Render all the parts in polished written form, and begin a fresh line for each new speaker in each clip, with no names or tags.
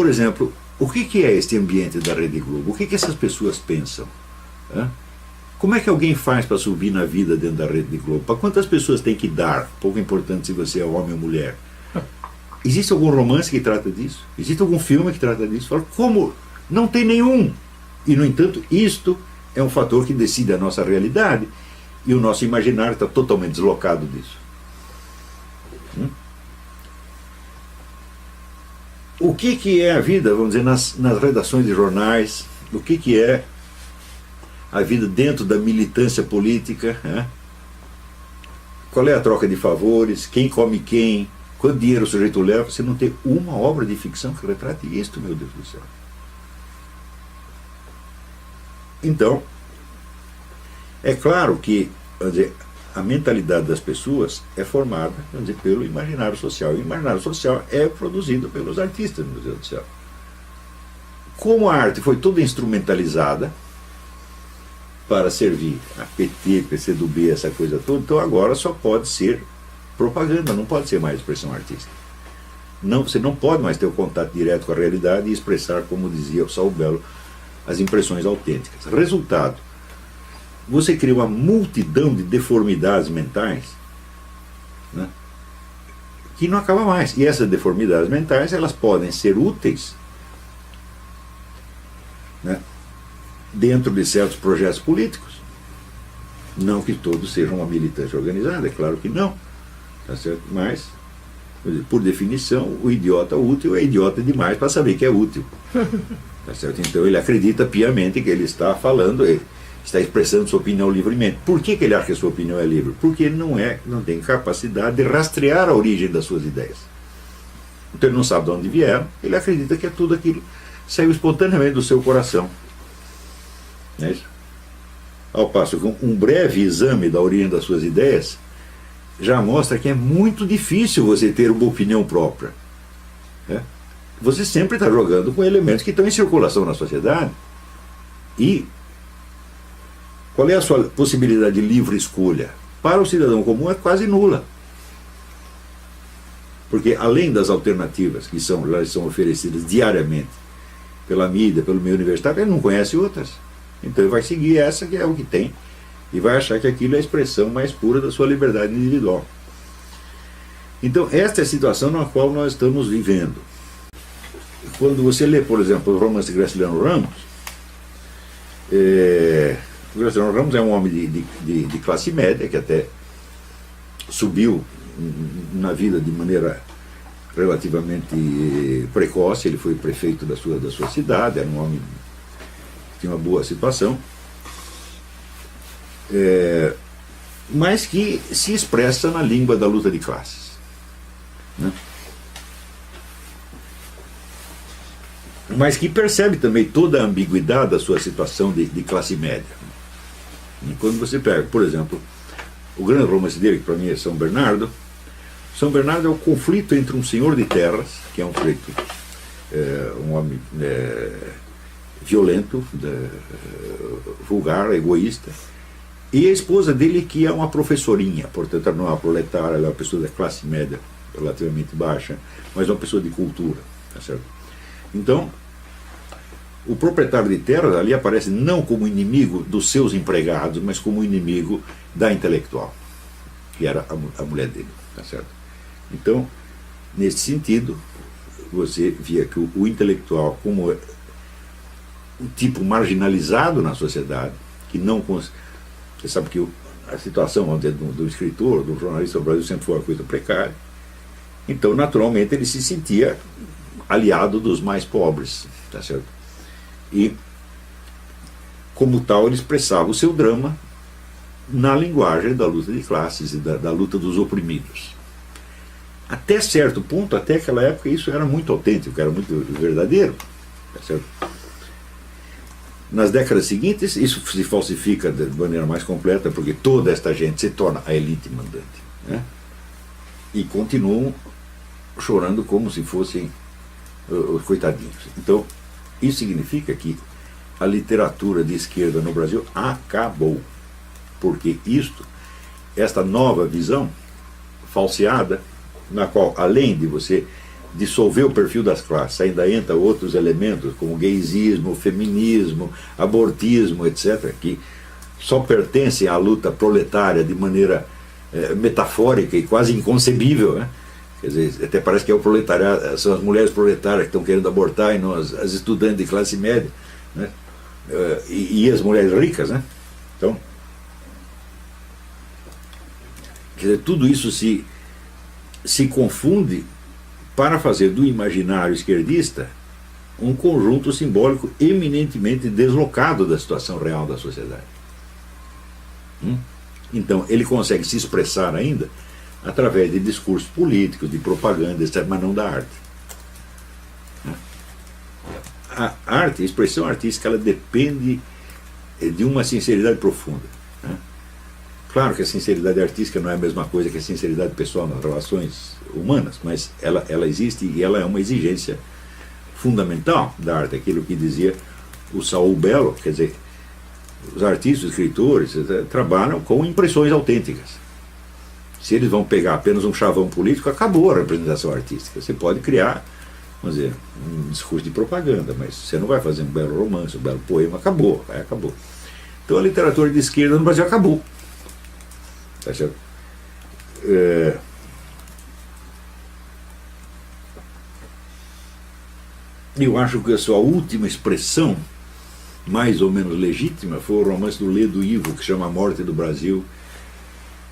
por exemplo, o que é este ambiente da Rede Globo? O que essas pessoas pensam? Hã? Como é que alguém faz para subir na vida dentro da Rede Globo? Para quantas pessoas tem que dar? Pouco importante se você é homem ou mulher. Existe algum romance que trata disso? Existe algum filme que trata disso? Fala, como? Não tem nenhum. E, no entanto, isto é um fator que decide a nossa realidade e o nosso imaginário está totalmente deslocado disso. O que é a vida, vamos dizer, nas redações de jornais? O que é a vida dentro da militância política? Qual é a troca de favores? Quem come quem? Quanto dinheiro o sujeito leva? Você não tem uma obra de ficção que retrate isto, meu Deus do céu. Então, é claro que, vamos dizer, a mentalidade das pessoas é formada, vamos dizer, pelo imaginário social. E o imaginário social é produzido pelos artistas, meu Deus do céu. Como a arte foi toda instrumentalizada para servir a PT, PCdoB, essa coisa toda, então agora só pode ser propaganda, não pode ser mais expressão artística. Não, você não pode mais ter o contato direto com a realidade e expressar, como dizia o Saul Bellow, as impressões autênticas. Resultado, você cria uma multidão de deformidades mentais, né, que não acaba mais. E essas deformidades mentais, elas podem ser úteis, né, dentro de certos projetos políticos. Não que todos sejam uma militância organizada, é claro que não, tá certo? Mas, por definição, o idiota útil é idiota demais para saber que é útil. Tá certo? Então ele acredita piamente que ele está falando, ele está expressando sua opinião livremente. Por que ele acha que a sua opinião é livre? Porque ele não tem capacidade de rastrear a origem das suas ideias. Então ele não sabe de onde vieram, ele acredita que é tudo aquilo saiu espontaneamente do seu coração. Não é isso? Ao passo que um breve exame da origem das suas ideias já mostra que é muito difícil você ter uma opinião própria. Né? Você sempre está jogando com elementos que estão em circulação na sociedade. E qual é a sua possibilidade de livre escolha? Para o cidadão comum é quase nula. Porque além das alternativas que são oferecidas diariamente pela mídia, pelo meio universitário, ele não conhece outras. Então ele vai seguir essa que é o que tem e vai achar que aquilo é a expressão mais pura da sua liberdade individual. Então esta é a situação na qual nós estamos vivendo. Quando você lê, por exemplo, o romance de Graciliano Ramos, o Graciliano Ramos é um homem de classe média, que até subiu na vida de maneira relativamente precoce. Ele foi prefeito da sua cidade, era um homem que tinha uma boa situação, mas que se expressa na língua da luta de classes. Né? Mas que percebe também toda a ambiguidade da sua situação de classe média. E quando você pega, por exemplo, o grande romance dele, que para mim é São Bernardo. São Bernardo é o conflito entre um senhor de terras, que é um sujeito, um homem violento, vulgar, egoísta, e a esposa dele, que é uma professorinha, portanto ela não é uma proletária, ela é uma pessoa da classe média relativamente baixa, mas uma pessoa de cultura, tá certo? Então, o proprietário de terras ali aparece não como inimigo dos seus empregados, mas como inimigo da intelectual, que era a mulher dele, tá certo? Então, nesse sentido, você via que o intelectual, como um tipo marginalizado na sociedade, que não... Você sabe que a situação do escritor, do jornalista no Brasil sempre foi uma coisa precária. Então, naturalmente, ele se sentia aliado dos mais pobres, tá certo? E, como tal, ele expressava o seu drama na linguagem da luta de classes e da luta dos oprimidos. Até certo ponto, até aquela época, isso era muito autêntico, era muito verdadeiro, tá certo? Nas décadas seguintes, isso se falsifica de maneira mais completa, porque toda esta gente se torna a elite mandante, né? E continuam chorando como se fossem os coitadinhos. Então, isso significa que a literatura de esquerda no Brasil acabou, porque esta nova visão falseada, na qual, além de você dissolver o perfil das classes. Ainda entra outros elementos, como gaysismo, feminismo, abortismo, etc., que só pertencem à luta proletária de maneira metafórica e quase inconcebível, né? Quer dizer, até parece que é o proletariado, são as mulheres proletárias que estão querendo abortar e não as estudantes de classe média, né? E as mulheres ricas, né? Então, quer dizer, tudo isso se confunde para fazer do imaginário esquerdista um conjunto simbólico eminentemente deslocado da situação real da sociedade. Então, ele consegue se expressar ainda através de discursos políticos, de propaganda, etc., mas não da arte. A arte, a expressão artística, ela depende de uma sinceridade profunda. Claro que a sinceridade artística não é a mesma coisa que a sinceridade pessoal nas relações humanas, mas ela existe e ela é uma exigência fundamental da arte, aquilo que dizia o Saul Bellow, quer dizer, os artistas, os escritores, trabalham com impressões autênticas. Se eles vão pegar apenas um chavão político, acabou a representação artística. Você pode criar, vamos dizer, um discurso de propaganda, mas você não vai fazer um belo romance, um belo poema, acabou. Então a literatura de esquerda no Brasil acabou. Tá certo? Eu acho que a sua última expressão, mais ou menos legítima, foi o romance do Lê do Ivo, que chama A Morte do Brasil,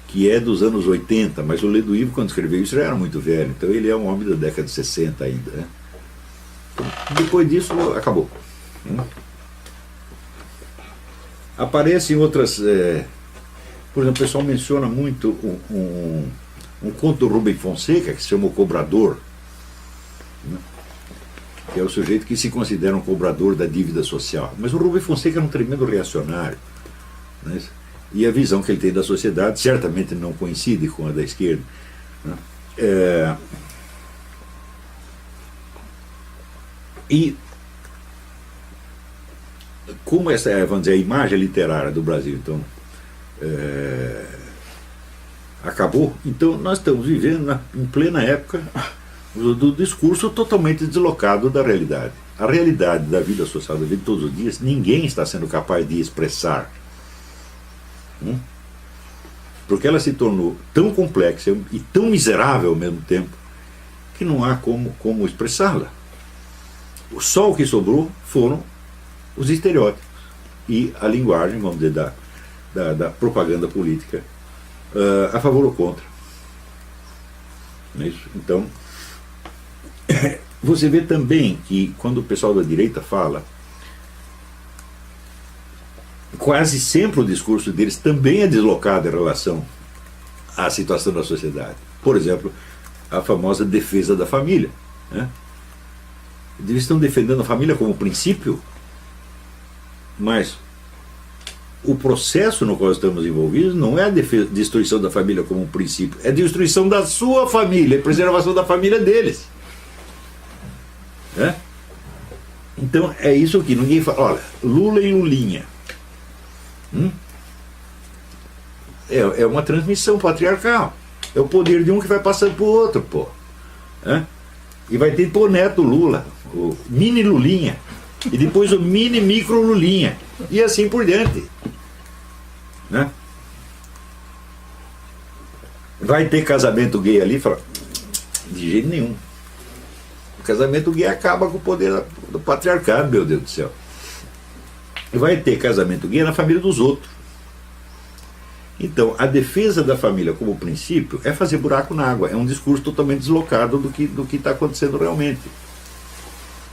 que é dos anos 80, mas o Lê do Ivo, quando escreveu isso, já era muito velho, então ele é um homem da década de 60 ainda, né? Então, depois disso, acabou. Aparecem outras... por exemplo, o pessoal menciona muito um conto do Rubem Fonseca, que se chama O Cobrador, né? Que é o sujeito que se considera um cobrador da dívida social. Mas o Rubem Fonseca é um tremendo reacionário, né? E a visão que ele tem da sociedade certamente não coincide com a da esquerda, né? E como essa é, vamos dizer, a imagem literária do Brasil, então, acabou, então nós estamos vivendo em plena época do discurso totalmente deslocado da realidade. A realidade da vida social, da vida de todos os dias, ninguém está sendo capaz de expressar. Porque ela se tornou tão complexa e tão miserável ao mesmo tempo que não há como expressá-la. Só o que sobrou foram os estereótipos e a linguagem, vamos dizer, da propaganda política a favor ou contra. Não é isso? Então, você vê também que quando o pessoal da direita fala, quase sempre o discurso deles também é deslocado em relação à situação da sociedade. Por exemplo, a famosa defesa da família, né? Eles estão defendendo a família como princípio, mas o processo no qual estamos envolvidos não é a destruição da família como um princípio, é a destruição da sua família, a preservação da família deles. Então é isso que ninguém fala. Olha, Lula e Lulinha. É uma transmissão patriarcal. É o poder de um que vai passando para o outro, pô. E vai ter o neto Lula, o mini Lulinha, e depois o mini micro Lulinha, e assim por diante. Vai ter casamento gay ali? Fala, de jeito nenhum. O casamento gay acaba com o poder do patriarcado, meu Deus do céu. Vai ter casamento gay na família dos outros. Então, a defesa da família como princípio é fazer buraco na água. É um discurso totalmente deslocado do que está acontecendo realmente.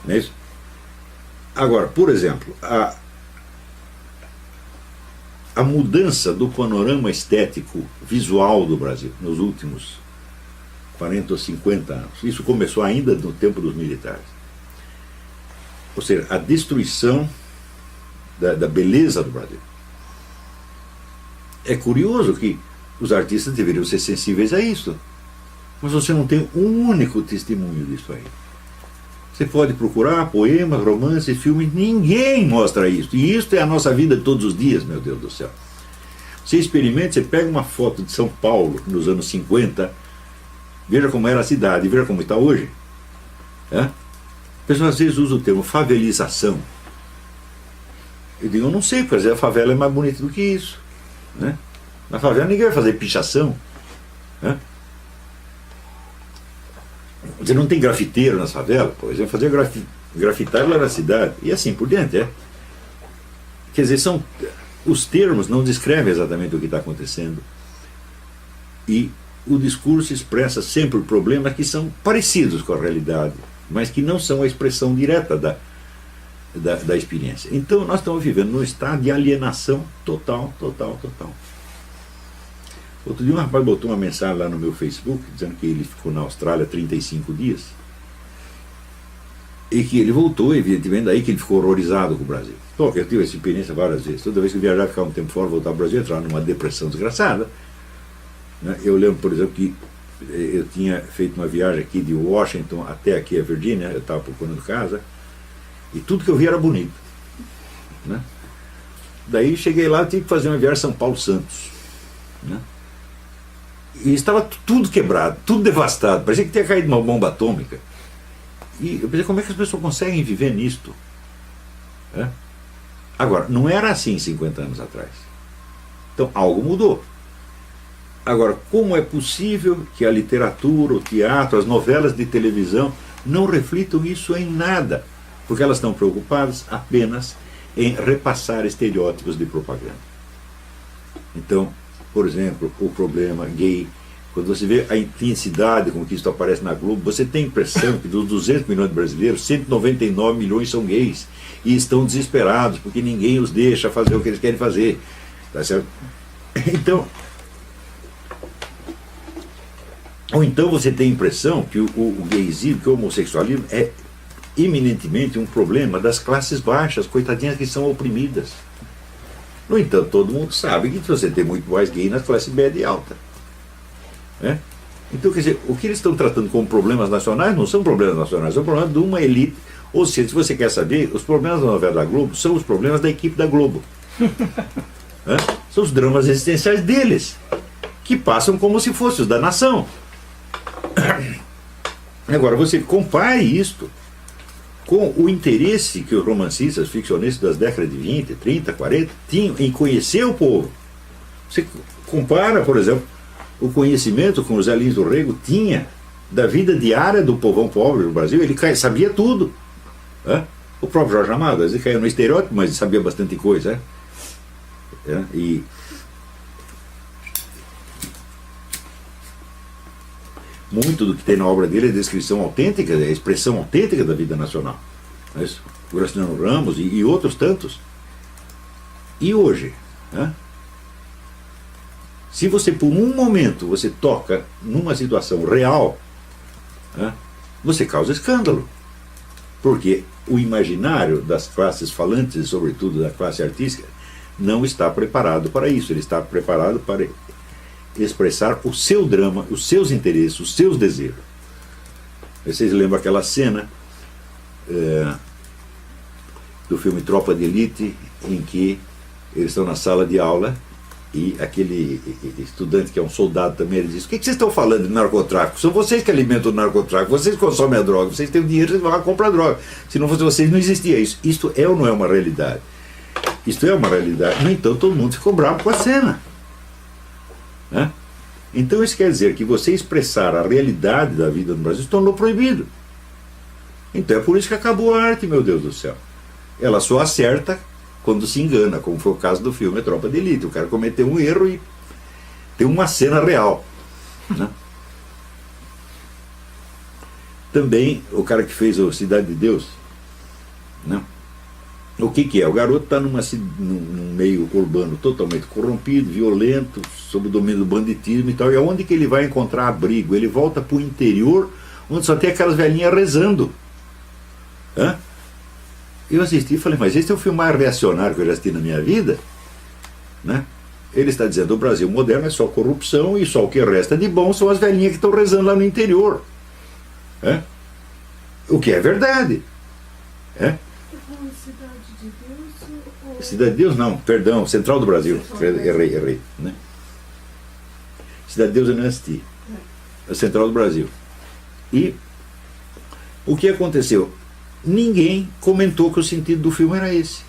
Não é isso? Agora, por exemplo, a mudança do panorama estético visual do Brasil nos últimos 40 ou 50 anos, isso começou ainda no tempo dos militares. Ou seja, a destruição da beleza do Brasil. É curioso que os artistas deveriam ser sensíveis a isso, mas você não tem um único testemunho disso aí. Você pode procurar poemas, romances, filmes, ninguém mostra isso. E isso é a nossa vida de todos os dias, meu Deus do céu. Você experimenta, você pega uma foto de São Paulo nos anos 50, veja como era a cidade, veja como está hoje. É? A pessoa às vezes usa o termo favelização. Eu digo, eu não sei, porque a favela é mais bonita do que isso. Né? Na favela ninguém vai fazer pichação. Né? Você não tem grafiteiro nas favelas, por exemplo, fazer grafitar lá na cidade, e assim por diante. Quer dizer, os termos não descrevem exatamente o que está acontecendo. E o discurso expressa sempre problemas que são parecidos com a realidade, mas que não são a expressão direta da experiência. Então nós estamos vivendo num estado de alienação total. Outro dia um rapaz botou uma mensagem lá no meu Facebook, dizendo que ele ficou na Austrália 35 dias, e que ele voltou, evidentemente, daí que ele ficou horrorizado com o Brasil. Bom, eu tive essa experiência várias vezes. Toda vez que eu viajar, ficar um tempo fora, voltar ao Brasil, entrar numa depressão desgraçada. Né? Eu lembro, por exemplo, que eu tinha feito uma viagem aqui de Washington até aqui a Virgínia, eu estava procurando casa, e tudo que eu vi era bonito. Né? Daí cheguei lá, tive que fazer uma viagem São Paulo-Santos. Né? E estava tudo quebrado, tudo devastado, parecia que tinha caído uma bomba atômica. E eu pensei, como é que as pessoas conseguem viver nisto? É? Agora, não era assim 50 anos atrás. Então, algo mudou. Agora, como é possível que a literatura, o teatro, as novelas de televisão não reflitam isso em nada? Porque elas estão preocupadas apenas em repassar estereótipos de propaganda. Então, por exemplo, o problema gay, quando você vê a intensidade com que isso aparece na Globo, você tem a impressão que dos 200 milhões de brasileiros, 199 milhões são gays e estão desesperados porque ninguém os deixa fazer o que eles querem fazer. Tá certo? Então, ou então você tem a impressão que o gaysismo, que o homossexualismo é eminentemente um problema das classes baixas, coitadinhas que são oprimidas. No entanto, todo mundo sabe que você tem muito mais gay nas classes média e alta. Né? Então, quer dizer, o que eles estão tratando como problemas nacionais não são problemas nacionais, são problemas de uma elite. Ou seja, se você quer saber, os problemas da novela da Globo são os problemas da equipe da Globo. Né? São os dramas existenciais deles, que passam como se fossem os da nação. Agora, você compare isto com o interesse que os romancistas, ficcionistas das décadas de 20, 30, 40 tinham em conhecer o povo. Você compara, por exemplo, o conhecimento que o Zé Lins do Rego tinha da vida diária do povão pobre no Brasil. Ele sabia tudo. O próprio Jorge Amado, às vezes caiu no estereótipo, mas ele sabia bastante coisa. E muito do que tem na obra dele é descrição autêntica, é expressão autêntica da vida nacional. O Graciliano Ramos e outros tantos. E hoje, se você por um momento você toca numa situação real, você causa escândalo. Porque o imaginário das classes falantes, e sobretudo da classe artística, não está preparado para isso. Ele está preparado para expressar o seu drama, os seus interesses, os seus desejos. Vocês lembram aquela cena do filme Tropa de Elite, em que eles estão na sala de aula e aquele estudante que é um soldado também, ele diz: o que vocês estão falando de narcotráfico? São vocês que alimentam o narcotráfico, vocês consomem a droga, vocês têm o dinheiro, vocês vão lá comprar droga. Se não fosse vocês, não existia isso. Isto é ou não é uma realidade? Isto é uma realidade. No entanto, todo mundo ficou bravo com a cena. Então isso quer dizer que você expressar a realidade da vida no Brasil se tornou proibido. Então é por isso que acabou a arte, meu Deus do céu. Ela só acerta quando se engana, como foi o caso do filme A Tropa de Elite. O cara cometeu um erro e tem uma cena real. Também o cara que fez o Cidade de Deus, o que é? O garoto está num meio urbano totalmente corrompido, violento, sob o domínio do banditismo e tal. E aonde que ele vai encontrar abrigo? Ele volta para o interior, onde só tem aquelas velhinhas rezando. Eu assisti e falei, mas esse é o filme mais reacionário que eu já assisti na minha vida. Ele está dizendo, o Brasil moderno é só corrupção e só o que resta de bom são as velhinhas que estão rezando lá no interior. O que é verdade. Cidade de Deus não, perdão, Central do Brasil. Errei. Cidade de Deus eu não assisti. É Central do Brasil. E O que aconteceu? Ninguém comentou que o sentido do filme era esse.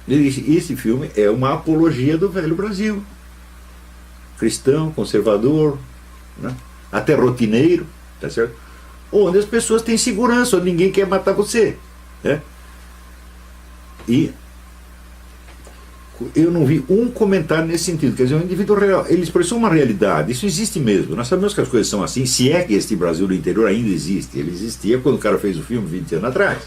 Ele disse, esse filme é uma apologia do velho Brasil. Cristão, conservador, né? Até rotineiro, tá certo? Onde as pessoas têm segurança, onde ninguém quer matar você, né? E eu não vi um comentário nesse sentido. Quer dizer, o indivíduo real, ele expressou uma realidade, isso existe mesmo. Nós sabemos que as coisas são assim, se é que este Brasil do interior ainda existe. Ele existia quando o cara fez o filme 20 anos atrás.